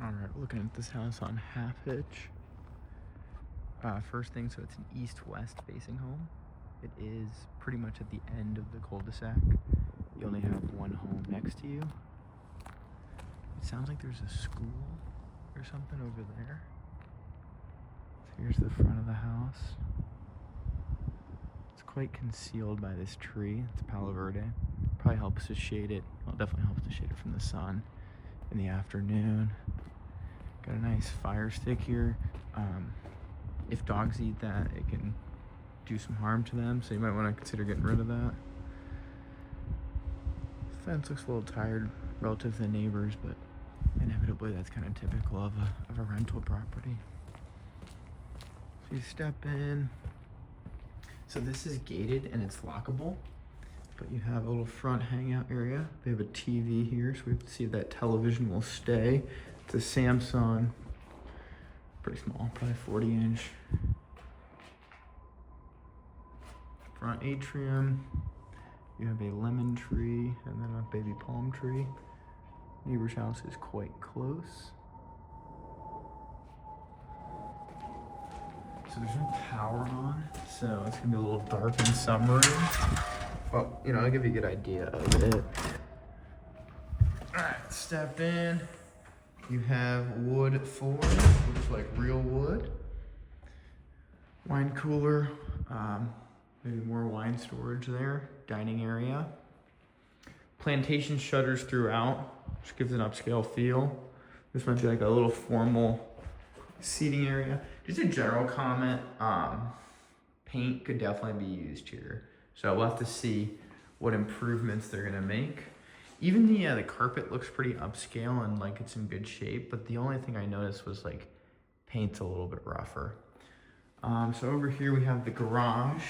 All right, looking at this house on Hitch. First thing, so it's an east-west facing home. It is pretty much at the end of the cul-de-sac. You only have one home next to you. It sounds like there's a school or something over there. So here's the front of the house. It's quite concealed by this tree. It's Palo Verde. Probably helps to shade it. Well, it definitely helps to shade it from the sun in the afternoon. Got a nice fire stick here. If dogs eat that, it can do some harm to them, so you might want to consider getting rid of that. The fence looks a little tired relative to the neighbors, but inevitably that's kind of typical of a rental property. So you step in. So this is gated and it's lockable, but you have a little front hangout area. They have a TV here, so we have to see if that television will stay. It's a Samsung, pretty small, probably 40-inch. Front atrium, you have a lemon tree and then a baby palm tree. Neighbor's house is quite close. So there's no power on, so it's gonna be a little dark in some rooms. Well, I'll give you a good idea of it. All right, step in. You have wood floors, looks like real wood. Wine cooler, maybe more wine storage there. Dining area. Plantation shutters throughout, which gives an upscale feel. This might be like a little formal seating area. Just a general comment, paint could definitely be used here. So we'll have to see what improvements they're gonna make. Even the carpet looks pretty upscale and like it's in good shape, but the only thing I noticed was like paint's a little bit rougher. So over here we have the garage.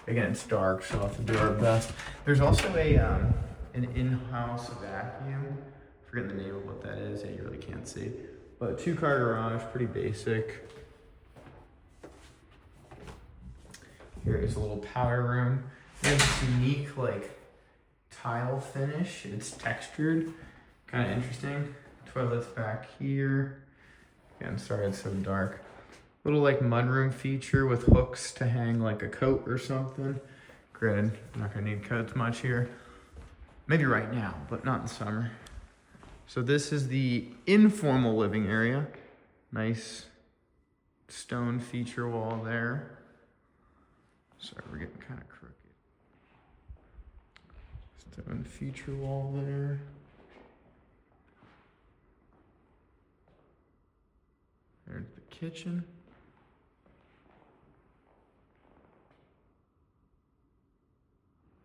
Again, it's dark, so we'll have to do our best. There's also an in-house vacuum. Forget the name of what that is. Yeah, you really can't see. But 2-car garage, pretty basic. Here is a little powder room. We have this unique tile finish. It's textured, kind of interesting. Toilets back here. Again, sorry it's so dark. Little mudroom feature with hooks to hang like a coat or something. Granted, I'm not gonna need coats much here. Maybe right now, but not in summer. So this is the informal living area. Nice stone feature wall there. Sorry, we're getting kind of crooked. Stone feature wall there. There's the kitchen.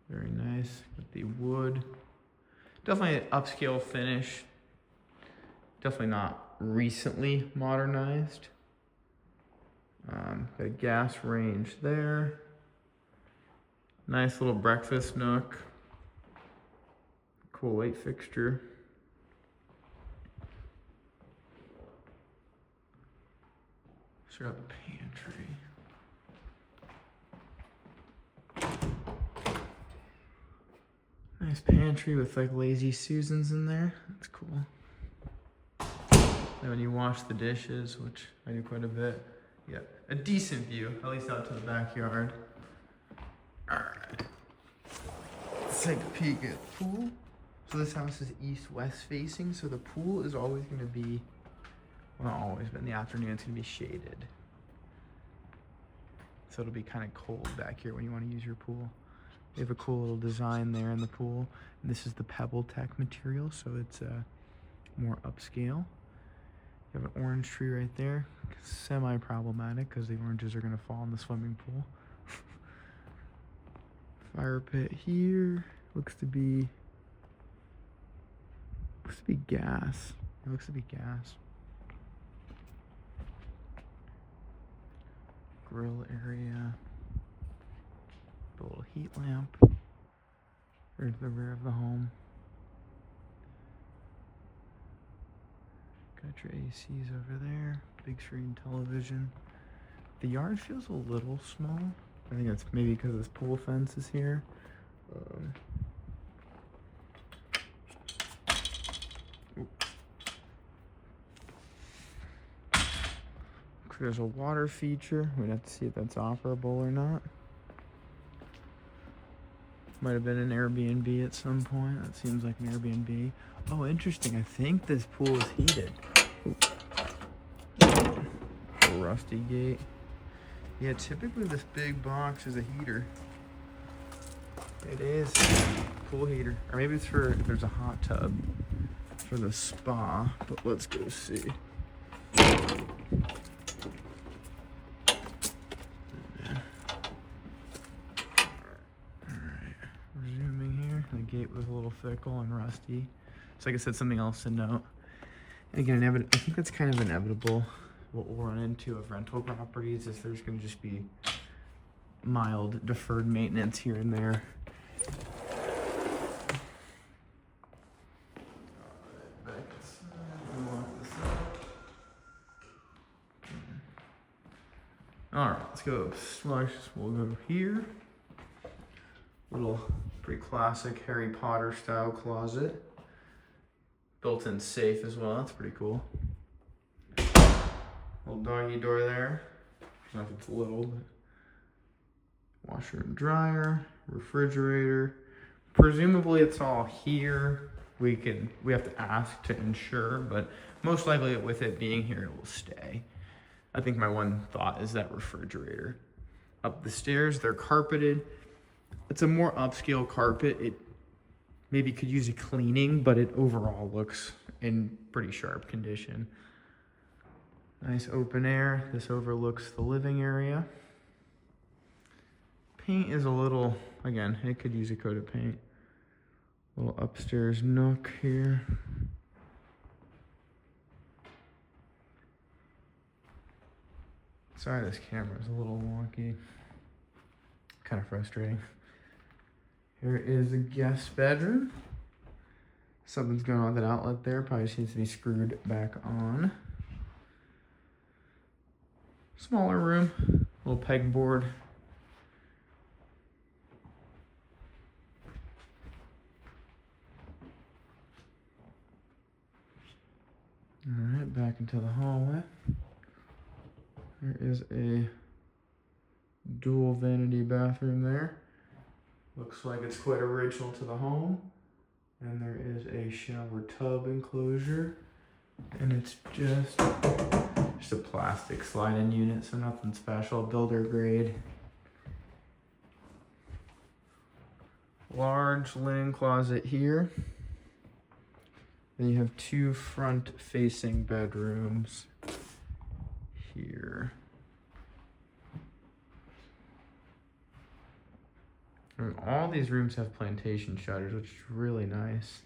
Very nice with the wood. Definitely an upscale finish. Definitely not recently modernized. Got a gas range there. Nice little breakfast nook. Cool light fixture. Check out the pantry. Nice pantry with lazy Susans in there. That's cool. And when you wash the dishes, which I do quite a bit, you get a decent view, at least out to the backyard. All right. Let's take a peek at the pool. So this house is east-west facing, so the pool is always going to be, well, not always, but in the afternoon it's going to be shaded. So it'll be kind of cold back here when you want to use your pool. We have a cool little design there in the pool. And this is the Pebble Tech material, so it's more upscale. You have an orange tree right there. Semi-problematic because the oranges are going to fall in the swimming pool. Fire pit here. Looks to be gas. It looks to be gas. Grill area. A little heat lamp. There's the rear of the home. Got your ACs over there. Big screen television. The yard feels a little small. I think that's maybe because this pool fence is here. there's a water feature. We'd have to see if that's operable or not. Might have been an Airbnb at some point. That seems like an Airbnb. Oh, interesting. I think this pool is heated. A rusty gate. Yeah, typically this big box is a heater. It is. Pool heater. Or maybe it's for if there's a hot tub for the spa. But let's go see. The gate was a little fickle and rusty. So like I said, something else to note. And again, I think that's kind of inevitable. What we'll run into of rental properties is there's going to just be mild deferred maintenance here and there. All right, let's go. We'll go here. Little pretty classic Harry Potter style closet. Built-in safe as well. That's pretty cool. Little doggy door there. Not if it's little, but washer and dryer, refrigerator. Presumably it's all here. We have to ask to ensure, but most likely with it being here, it will stay. I think my one thought is that refrigerator. Up the stairs, they're carpeted. It's a more upscale carpet. It maybe could use a cleaning, but it overall looks in pretty sharp condition. Nice open air. This overlooks the living area. Paint is a little, again, it could use a coat of paint. Little upstairs nook here. Sorry, this camera is a little wonky. Kind of frustrating. Here is a guest bedroom. Something's going on with that outlet there. Probably just needs to be screwed back on. Smaller room, little pegboard. All right, back into the hallway. There is a dual vanity bathroom there. Looks like it's quite original to the home. And there is a shower tub enclosure. And it's just a plastic slide-in unit, so nothing special, builder grade. Large linen closet here. Then you have two front-facing bedrooms here. And all these rooms have plantation shutters, which is really nice.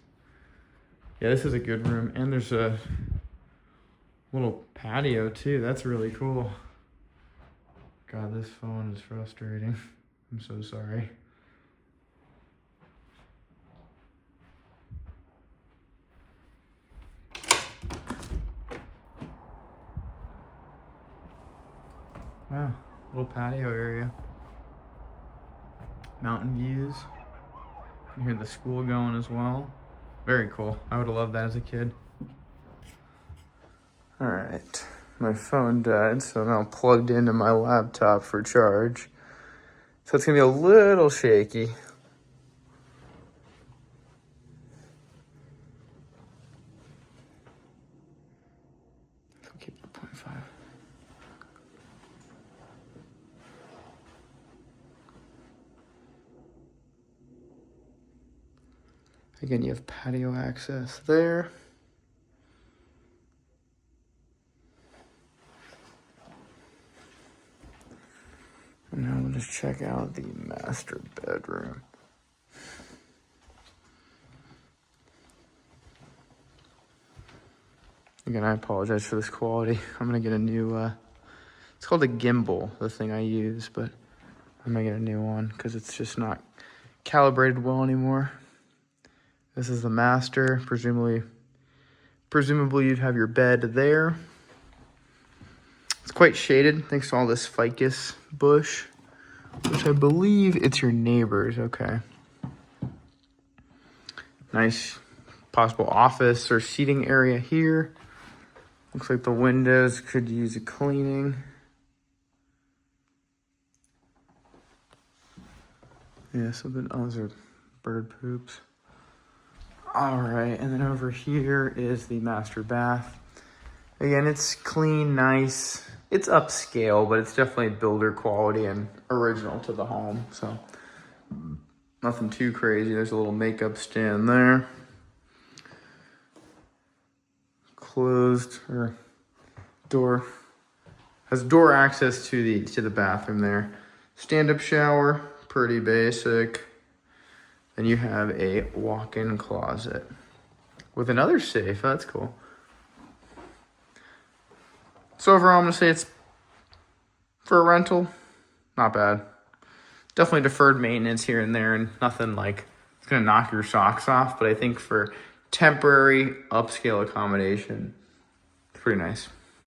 Yeah, this is a good room, and there's a little patio too. That's really cool. God, this phone is frustrating. I'm so sorry. Wow, little patio area. Mountain views. You hear the school going as well. Very cool. I would have loved that as a kid. All right, my phone died, so I'm now plugged into my laptop for charge. So it's gonna be a little shaky. So keep it 0.5. Again, you have patio access there. And now we'll just check out the master bedroom. Again, I apologize for this quality. I'm gonna get a new, it's called a gimbal, the thing I use, but I'm gonna get a new one because it's just not calibrated well anymore. This is the master. Presumably you'd have your bed there. It's quite shaded thanks to all this ficus bush, which I believe it's your neighbor's. Okay. Nice possible office or seating area here. Looks like the windows could use a cleaning. Yeah, something, oh, those are bird poops. All right, and then over here is the master bath. Again, it's clean, nice. It's upscale, but it's definitely builder quality and original to the home. So nothing too crazy. There's a little makeup stand there. Closed or door. Has door access to the bathroom there. Stand-up shower, pretty basic. Then you have a walk-in closet with another safe. That's cool. So overall, I'm gonna say it's, for a rental, not bad. Definitely deferred maintenance here and there, and nothing like it's gonna knock your socks off. But I think for temporary upscale accommodation, it's pretty nice.